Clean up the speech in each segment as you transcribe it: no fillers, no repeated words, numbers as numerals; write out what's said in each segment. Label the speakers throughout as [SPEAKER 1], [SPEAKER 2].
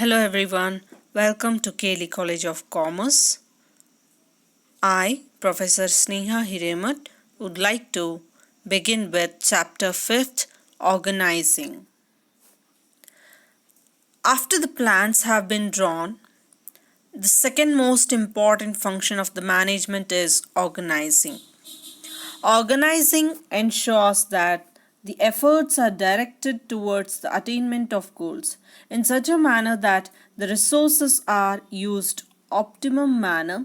[SPEAKER 1] Hello everyone, welcome to Kaylee College of Commerce. I, Professor Sneha Hiremat, would like to begin with Chapter 5th, Organizing. After the plans have been drawn, the second most important function of the management is organizing. Organizing ensures that the efforts are directed towards the attainment of goals in such a manner that the resources are used optimum manner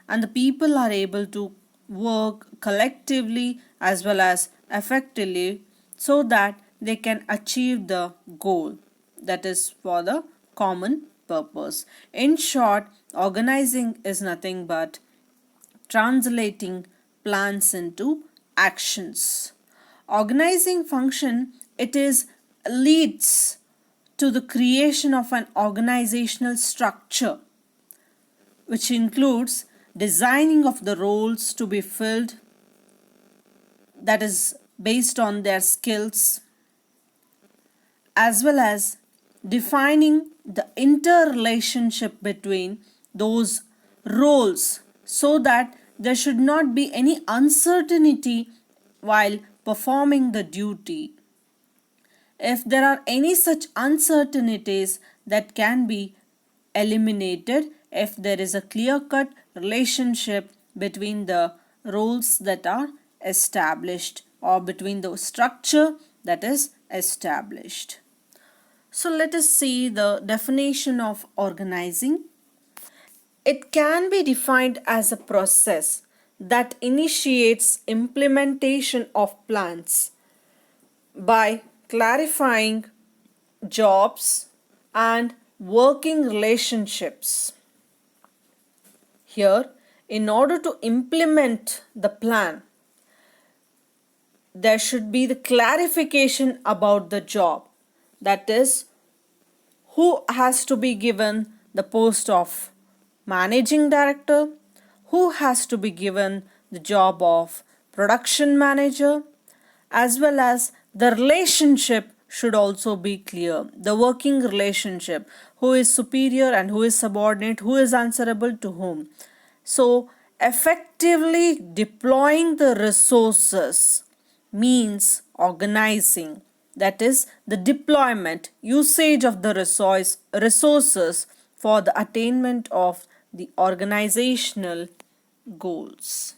[SPEAKER 1] and the people are able to work collectively as well as effectively so that they can achieve the goal that is for the common purpose. In short, organizing is nothing but translating plans into actions. Organizing function, it is leads to the creation of an organizational structure which includes designing of the roles to be filled, that is based on their skills, as well as defining the interrelationship between those roles so that there should not be any uncertainty while performing the duty. If there are any such uncertainties, that can be eliminated if there is a clear-cut relationship between the roles that are established or between the structure that is established. So let us see the definition of organizing. It can be defined as a process that initiates implementation of plans by clarifying jobs and working relationships. Here, in order to implement the plan, there should be the clarification about the job. That is, who has to be given the post of managing director, who has to be given the job of production manager, as well as the relationship should also be clear. The working relationship, who is superior and who is subordinate, who is answerable to whom. So, effectively deploying the resources means organizing. That is the deployment, usage of the resources for the attainment of the organizational goals.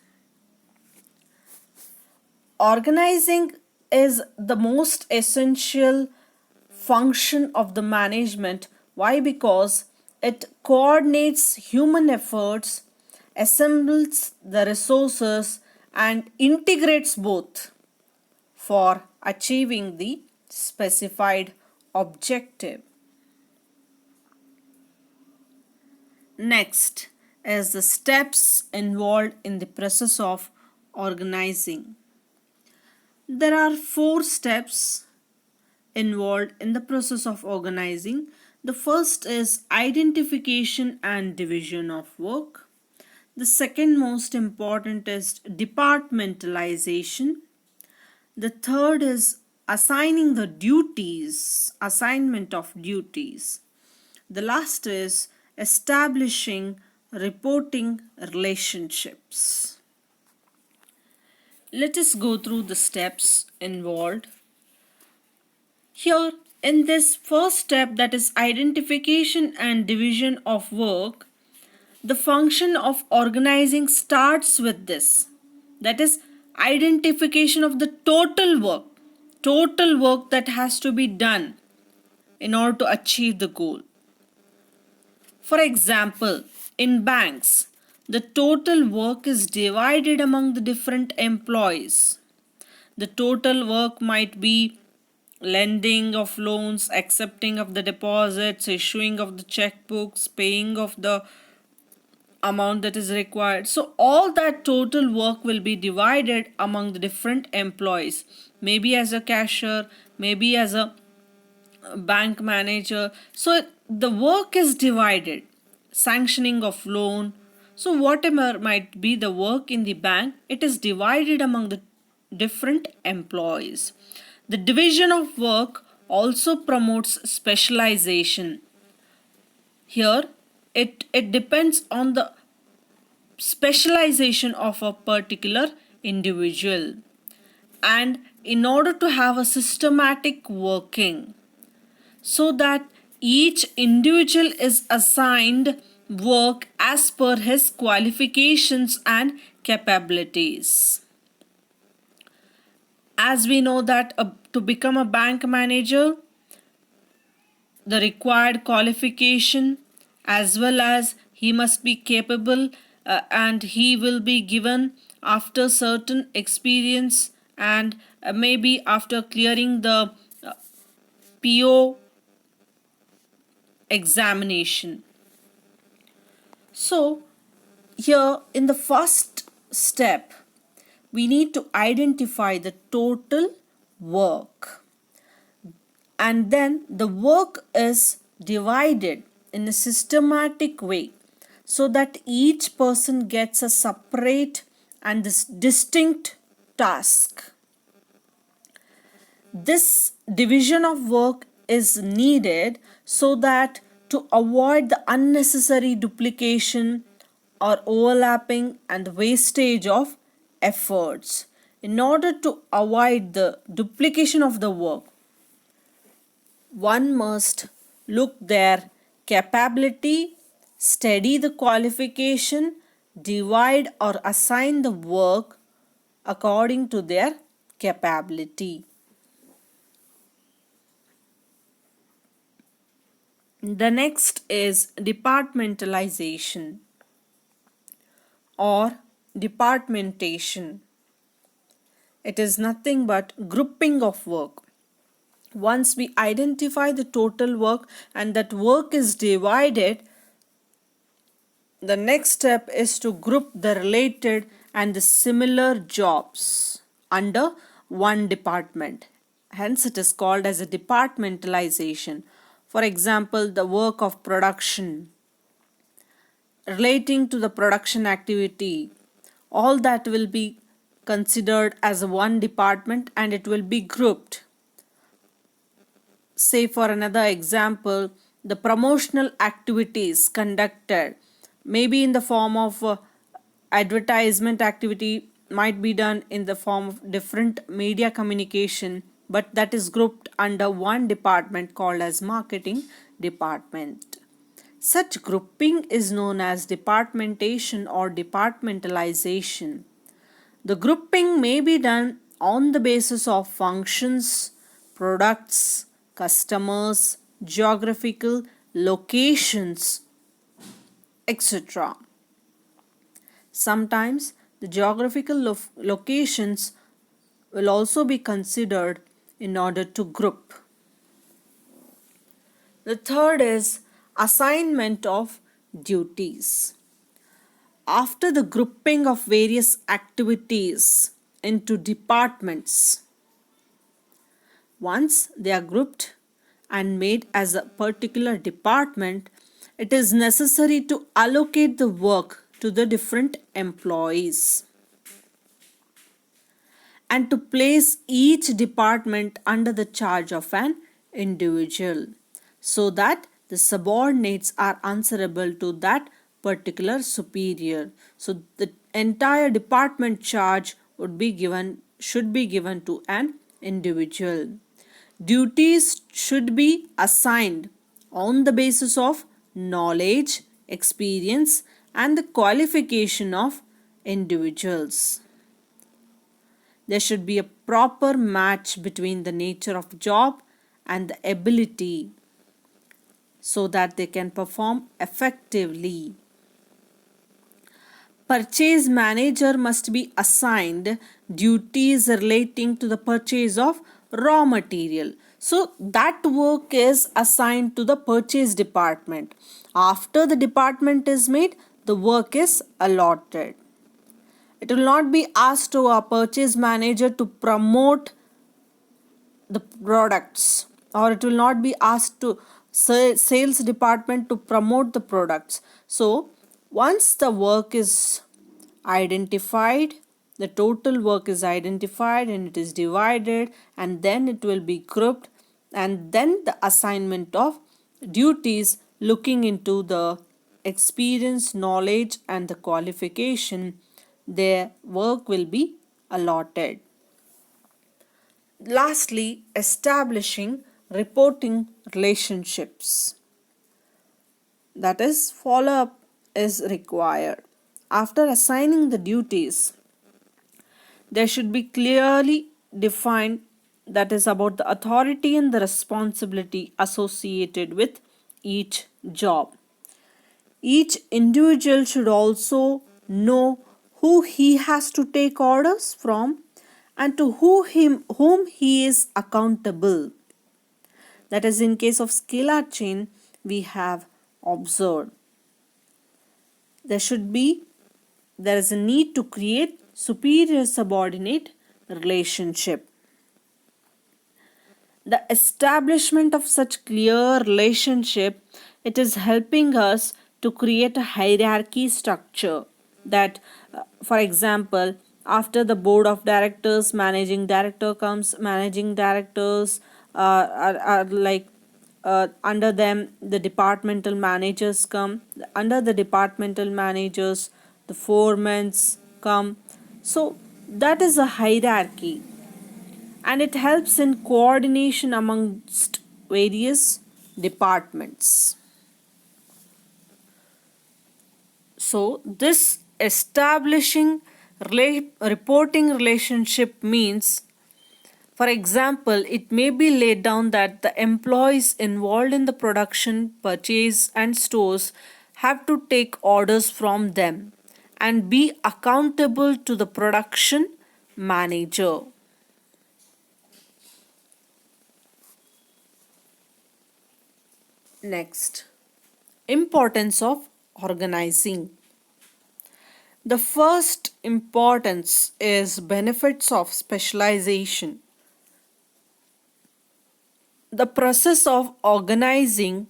[SPEAKER 1] Organizing is the most essential function of the management. Why? Because it coordinates human efforts, assembles the resources, and integrates both for achieving the specified objective. Next is the steps involved in the process of organizing. There are 4 steps involved in the process of organizing. The first is identification and division of work. The second most important is departmentalization. The third is assigning the duties, assignment of duties. The last is establishing reporting relationships. Let us go through the steps involved. Here, in this first step, that is identification and division of work, the function of organizing starts with this. That is identification of the total work that has to be done in order to achieve the goal. For example, in banks, the total work is divided among the different employees. The total work might be lending of loans, accepting of the deposits, issuing of the checkbooks, paying of the amount that is required. So all that total work will be divided among the different employees, maybe as a cashier, maybe as a bank manager. So the work is divided. Sanctioning of loan, so whatever might be the work in the bank, it is divided among the different employees. The division of work also promotes specialization. Here, it depends on the specialization of a particular individual. And in order to have a systematic working, so that each individual is assigned work as per his qualifications and capabilities. As we know that to become a bank manager, the required qualification as well as he must be capable, and he will be given after certain experience, and maybe after clearing the PO examination. So here in the first step, we need to identify the total work, and then the work is divided in a systematic way so that each person gets a separate and distinct task. This division of work is needed so that to avoid the unnecessary duplication or overlapping and wastage of efforts. In order to avoid the duplication of the work, one must look their capability, study the qualification, divide or assign the work according to their capability. The next is departmentalization or departmentation. It is nothing but grouping of work. Once we identify the total work and that work is divided, the next step is to group the related and the similar jobs under one department. Hence, it is called as a departmentalization. For example, the work of production, relating to the production activity, all that will be considered as one department and it will be grouped. Say for another example, the promotional activities conducted, maybe in the form of advertisement activity, might be done in the form of different media communication, but that is grouped under one department called as marketing department. Such grouping is known as departmentation or departmentalization. The grouping may be done on the basis of functions, products, customers, geographical locations, etc. Sometimes the geographical locations will also be considered in order to group. The third is assignment of duties. After the grouping of various activities into departments, once they are grouped and made as a particular department, it is necessary to allocate the work to the different employees and to place each department under the charge of an individual so that the subordinates are answerable to that particular superior. So the entire department charge should be given to an individual. Duties should be assigned on the basis of knowledge, experience, and the qualification of individuals. There should be a proper match between the nature of job and the ability so that they can perform effectively. Purchase manager must be assigned duties relating to the purchase of raw material. So that work is assigned to the purchase department. After the department is made, the work is allotted. It will not be asked to a purchase manager to promote the products, or it will not be asked to sales department to promote the products. So once the work is identified, the total work is identified and it is divided, and then it will be grouped, and then the assignment of duties looking into the experience, knowledge, and the qualification, their work will be allotted. Lastly, establishing reporting relationships. That is, follow up is required. After assigning the duties, there should be clearly defined, that is about the authority and the responsibility associated with each job. Each individual should also know who he has to take orders from and to whom he is accountable. That is, in case of scalar chain, we have observed. There is a need to create superior subordinate relationship. The establishment of such clear relationship, it is helping us to create a hierarchy structure that, for example, after the board of directors, managing director comes. Managing directors are like, under them the departmental managers come. Under the departmental managers, the foremans come. So that is a hierarchy, and it helps in coordination amongst various departments. So, this establishing reporting relationship means, for example, it may be laid down that the employees involved in the production, purchase, and stores have to take orders from them and be accountable to the production manager. Next, importance of organizing. The first importance is benefits of specialization. The process of organizing,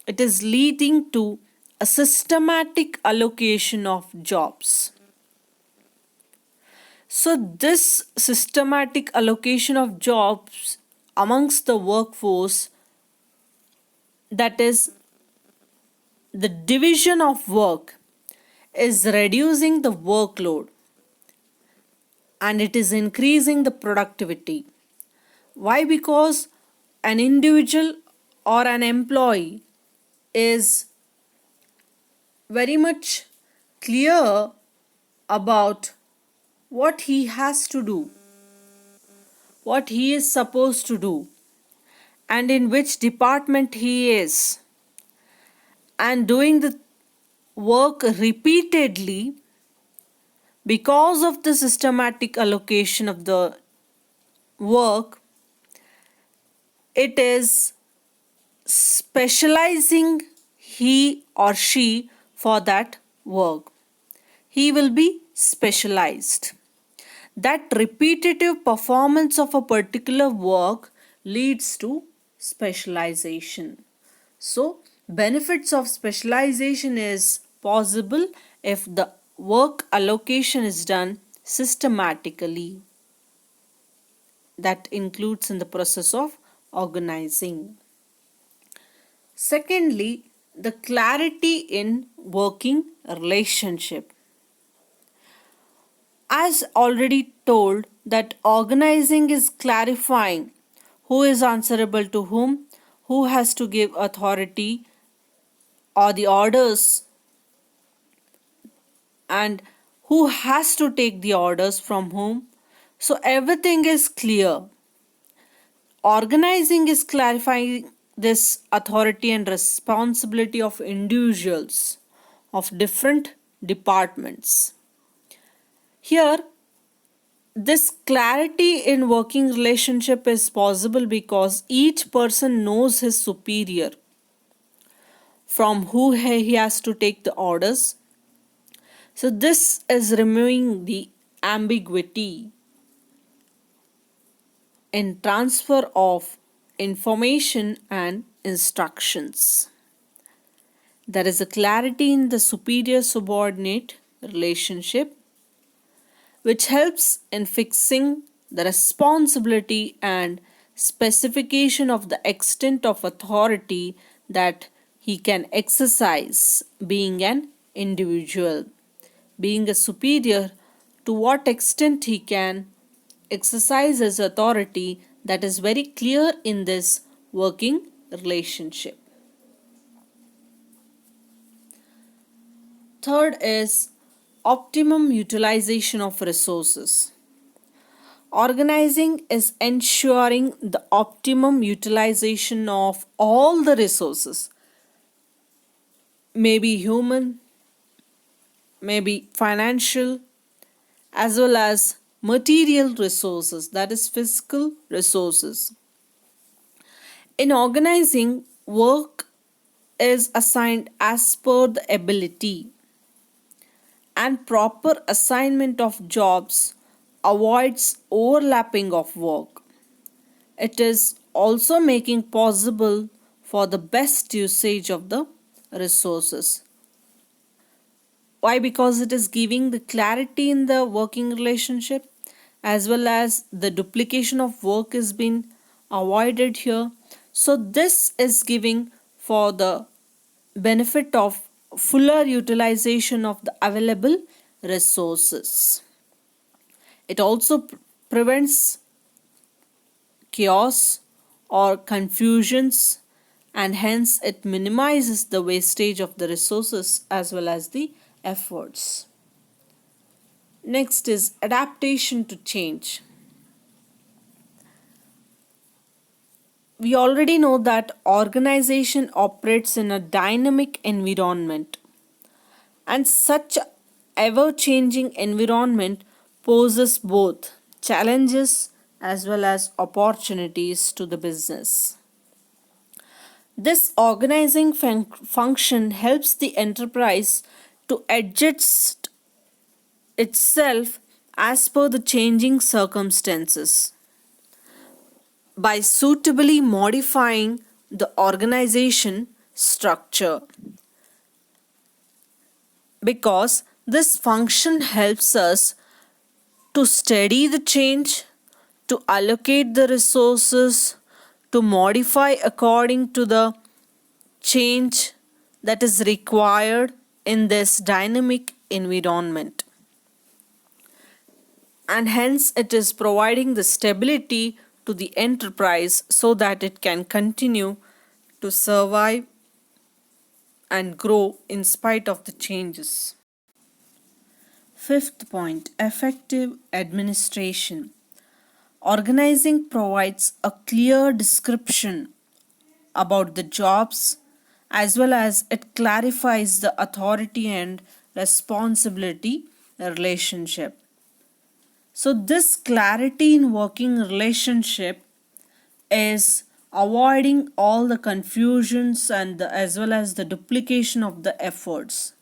[SPEAKER 1] it is leading to a systematic allocation of jobs. So this systematic allocation of jobs amongst the workforce, that is the division of work, is reducing the workload and it is increasing the productivity. Why? Because an individual or an employee is very much clear about what he has to do, what he is supposed to do, and in which department he is, and doing the work repeatedly. Because of the systematic allocation of the work, it is specializing he or she for that work. He will be specialized. That repetitive performance of a particular work leads to specialization. So, benefits of specialization is possible if the work allocation is done systematically. That includes in the process of organizing. Secondly, the clarity in working relationship. As already told, that organizing is clarifying who is answerable to whom, who has to give authority or the orders, and who has to take the orders from whom. So everything is clear. Organizing is clarifying this authority and responsibility of individuals of different departments. Here, this clarity in working relationship is possible because each person knows his superior, from who he has to take the orders. So this is removing the ambiguity in transfer of information and instructions. There is a clarity in the superior subordinate relationship, which helps in fixing the responsibility and specification of the extent of authority that he can exercise being an individual, being a superior, to what extent he can exercise his authority, that is very clear in this working relationship. Third is optimum utilization of resources. Organizing is ensuring the optimum utilization of all the resources, maybe human, maybe financial, as well as material resources, that is, physical resources. In organizing, work is assigned as per the ability, and proper assignment of jobs avoids overlapping of work. It is also making possible for the best usage of the resources. Why? Because it is giving the clarity in the working relationship, as well as the duplication of work is being avoided here. So this is giving for the benefit of fuller utilization of the available resources. It also prevents chaos or confusions, and hence it minimizes the wastage of the resources as well as the efforts. Next is adaptation to change. We already know that organization operates in a dynamic environment, and such ever changing environment poses both challenges as well as opportunities to the business. This organizing function helps the enterprise to adjust itself as per the changing circumstances by suitably modifying the organization structure, because this function helps us to study the change, to allocate the resources, to modify according to the change that is required in this dynamic environment. And hence it is providing the stability to the enterprise so that it can continue to survive and grow in spite of the changes. Fifth point, effective administration. Organizing provides a clear description about the jobs, as well as it clarifies the authority and responsibility relationship. So this clarity in working relationship is avoiding all the confusions and as well as the duplication of the efforts.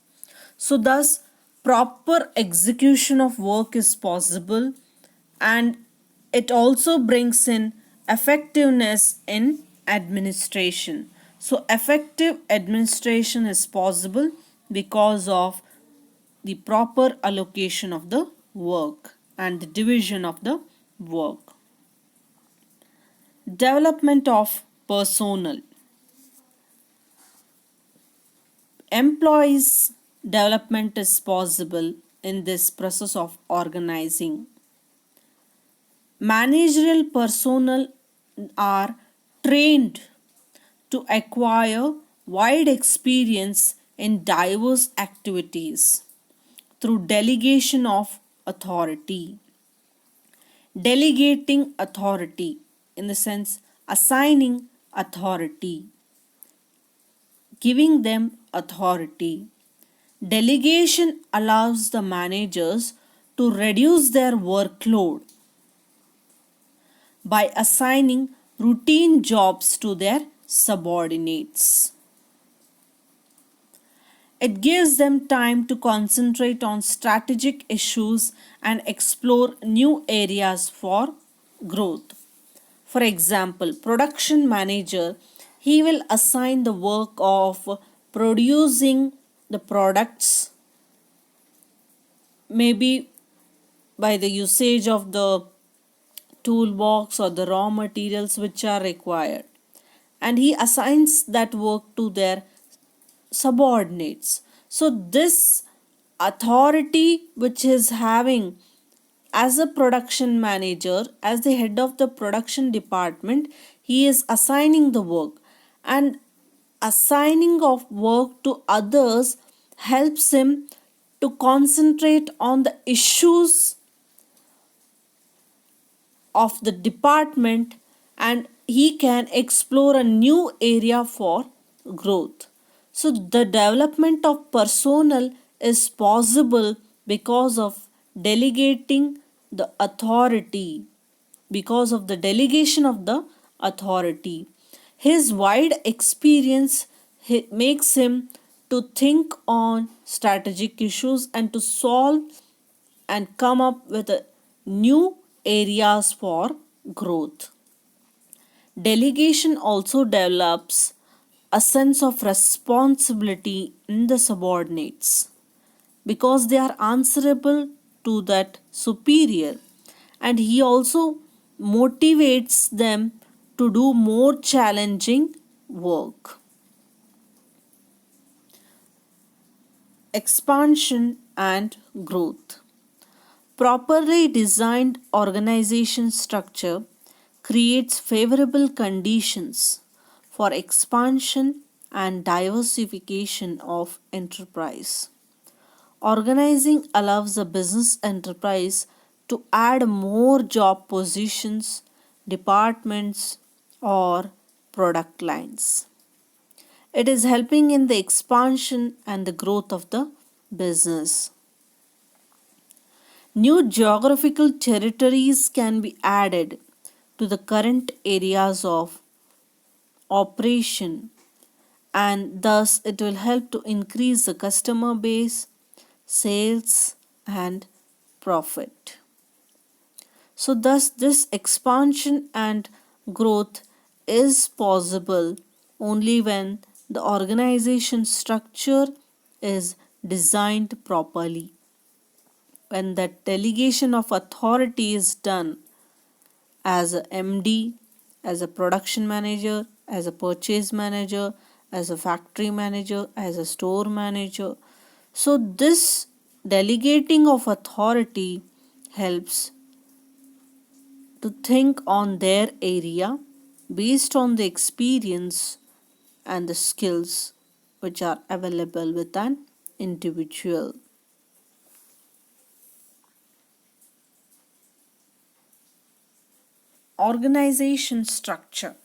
[SPEAKER 1] So thus proper execution of work is possible, and it also brings in effectiveness in administration. So effective administration is possible because of the proper allocation of the work and the division of the work. Development of personnel. Employees' development is possible in this process of organizing. Managerial personnel are trained to acquire wide experience in diverse activities through delegation of authority. Delegating authority, in the sense assigning authority, giving them authority. Delegation allows the managers to reduce their workload by assigning routine jobs to their subordinates. It gives them time to concentrate on strategic issues and explore new areas for growth. For example, production manager, he will assign the work of producing the products, maybe by the usage of the toolbox or the raw materials which are required, and he assigns that work to their subordinates. So this authority which is having as a production manager, as the head of the production department, he is assigning the work, and assigning of work to others helps him to concentrate on the issues of the department, and he can explore a new area for growth. So the development of personnel is possible because of delegating the authority, because of the delegation of the authority. His wide experience makes him to think on strategic issues and to solve and come up with new areas for growth. Delegation also develops a sense of responsibility in the subordinates because they are answerable to that superior, and he also motivates them to do more challenging work. Expansion and growth. Properly designed organization structure creates favorable conditions for expansion and diversification of enterprise. Organizing allows a business enterprise to add more job positions, departments, or product lines. It is helping in the expansion and the growth of the business. New geographical territories can be added to the current areas of operation, and thus it will help to increase the customer base, sales, and profit. So thus this expansion and growth is possible only when the organization structure is designed properly. When that delegation of authority is done as a MD, as a production manager, as a purchase manager, as a factory manager, as a store manager. So this delegating of authority helps to think on their area based on the experience and the skills which are available with an individual. Organization structure.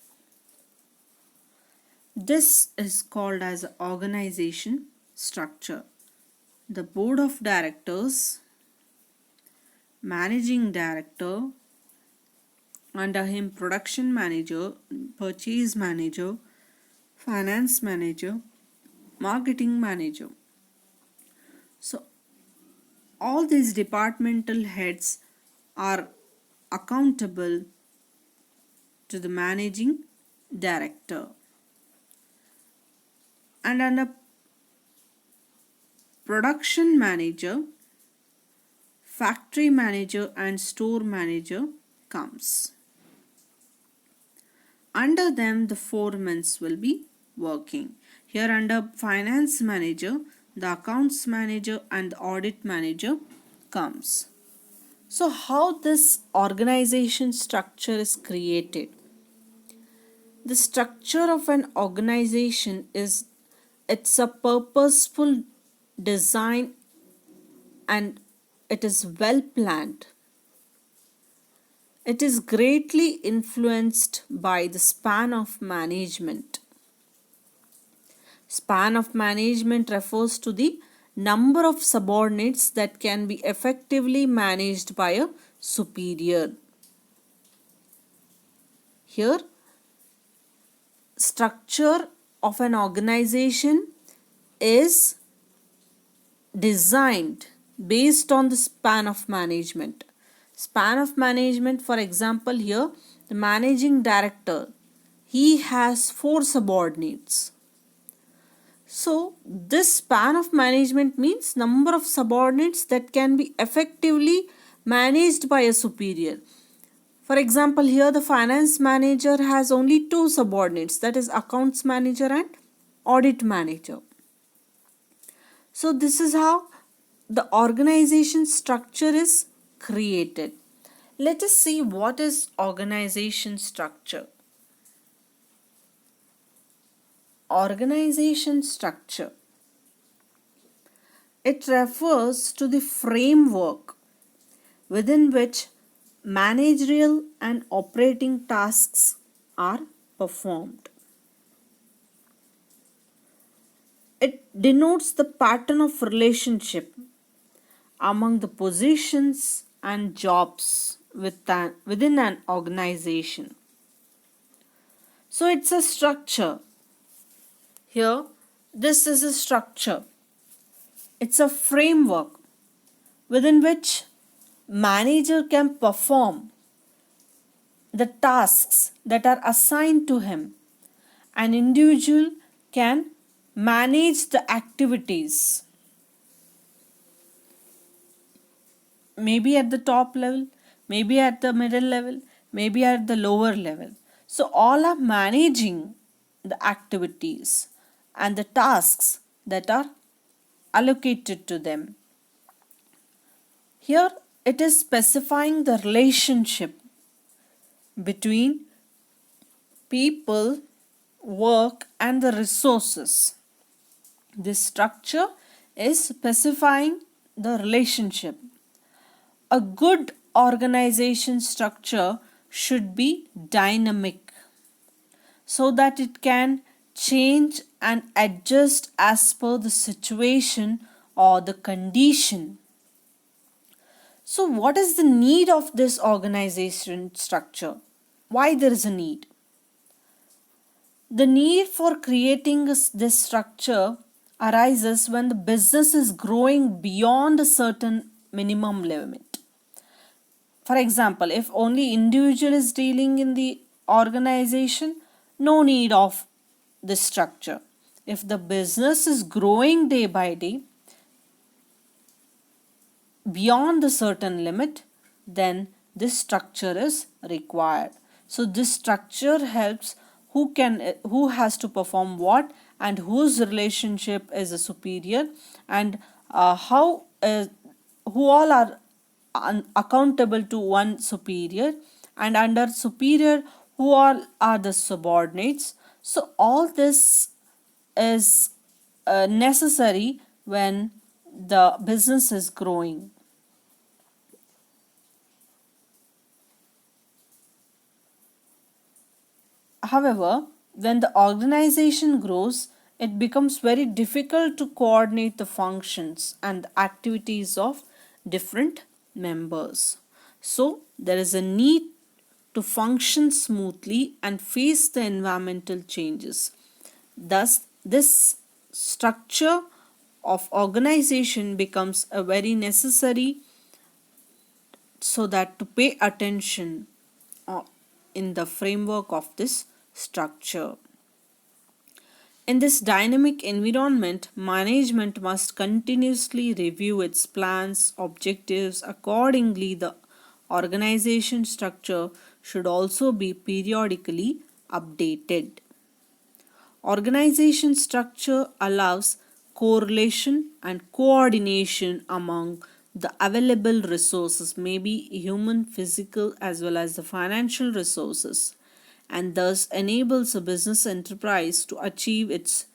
[SPEAKER 1] This is called as organization structure. The board of directors, managing director, under him production manager, purchase manager, finance manager, marketing manager. So all these departmental heads are accountable to the managing director, and under production manager, factory manager and store manager comes. Under them the foremen will be working. Here under finance manager, the accounts manager and the audit manager comes. So how this organization structure is created? The structure of an organization is, it's a purposeful design and it is well planned. It is greatly influenced by the span of management. Span of management refers to the number of subordinates that can be effectively managed by a superior. Here, structure of an organization is designed based on the span of management. Span of management, for example, here the managing director, he has 4 subordinates. So this span of management means number of subordinates that can be effectively managed by a superior. For example, here the finance manager has only 2 subordinates, that is accounts manager and audit manager. So this is how the organization structure is created. Let us see what is organization structure. Organization structure, it refers to the framework within which managerial and operating tasks are performed. It denotes the pattern of relationship among the positions and jobs within an organization. So it's a structure. Here, this is a structure. It's a framework within which manager can perform the tasks that are assigned to him. An individual can manage the activities, maybe at the top level, maybe at the middle level, maybe at the lower level. So all are managing the activities and the tasks that are allocated to them. Here it is specifying the relationship between people, work, and the resources. This structure is specifying the relationship. A good organization structure should be dynamic so that it can change and adjust as per the situation or the condition. So what is the need of this organization structure? Why there is a need? The need for creating this structure arises when the business is growing beyond a certain minimum limit. For example, if only individual is dealing in the organization, no need of this structure. If the business is growing day by day beyond the certain limit, then this structure is required. So this structure helps who has to perform what and whose relationship is a superior, and how who all are accountable to one superior, and under superior who all are the subordinates. So all this is necessary when the business is growing. However, when the organization grows, it becomes very difficult to coordinate the functions and the activities of different members. So, there is a need to function smoothly and face the environmental changes. Thus, this structure of organization becomes a very necessary, so that to pay attention in the framework of this structure. In this dynamic environment, management must continuously review its plans, objectives. Accordingly, the organization structure should also be periodically updated. Organization structure allows correlation and coordination among the available resources, maybe human, physical, as well as the financial resources, and thus enables a business enterprise to achieve its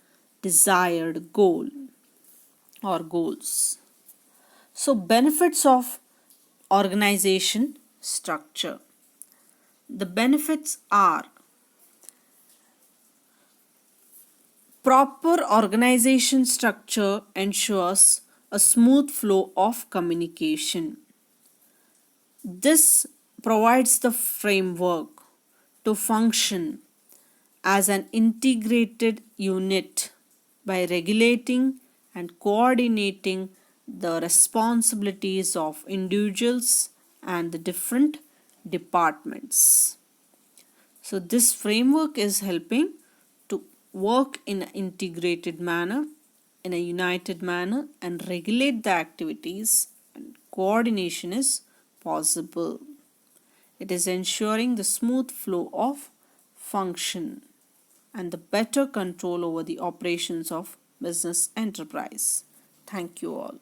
[SPEAKER 1] desired goal or goals. So, benefits of organization structure. The benefits are: proper organization structure ensures a smooth flow of communication. This provides the framework to function as an integrated unit by regulating and coordinating the responsibilities of individuals and the different departments. So this framework is helping to work in an integrated manner, in a united manner, and regulate the activities, and coordination is possible. It is ensuring the smooth flow of function and the better control over the operations of business enterprise. Thank you all.